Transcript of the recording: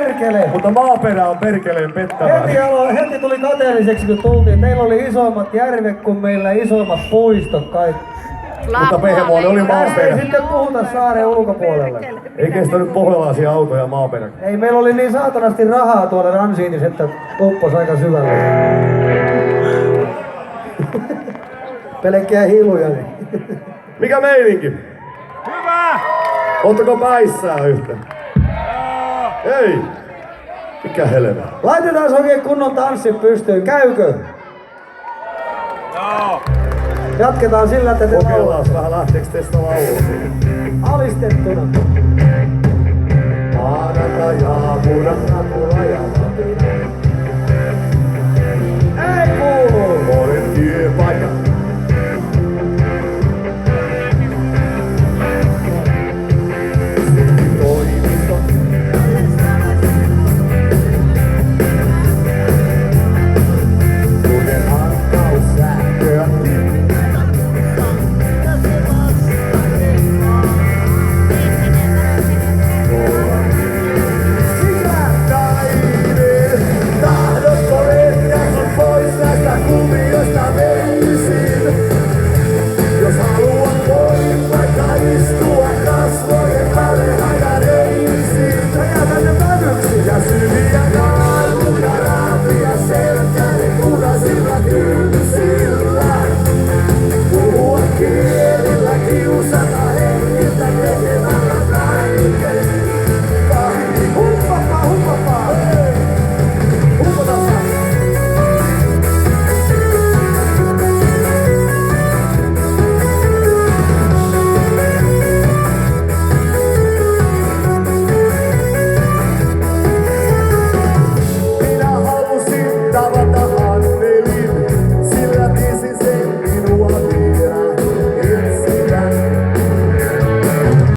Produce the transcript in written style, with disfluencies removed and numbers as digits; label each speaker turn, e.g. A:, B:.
A: perkele!
B: Mutta maaperä on perkeleen pettävää.
A: Heti tuli kateelliseksi kun tultiin. Meillä oli isommat järvet kuin meillä isommat puistot kaikki.
B: Mutta Pehmoinen oli
A: Tästä ei
B: maaperä.
A: sitten puhuta saaren ulkopuolelle.
B: Ei kestänyt pohjalaisia autoja maaperä.
A: Ei, meillä oli niin saatanasti rahaa tuolla ransiinissa, että uppos aika syvälle. Pelkkiä hiluja. Niin.
B: Mikä meininki?
C: Hyvä!
B: Ootteko päissään yhtä? Ei! Mikä helvetti?
A: Laitetaan oikein kunnon tanssi pystyyn. Käykö?
C: Joo!
A: Jatketaan sillä, että te
B: Kokeillaan vähän lähteekö teistä laulua.
A: alistettuna.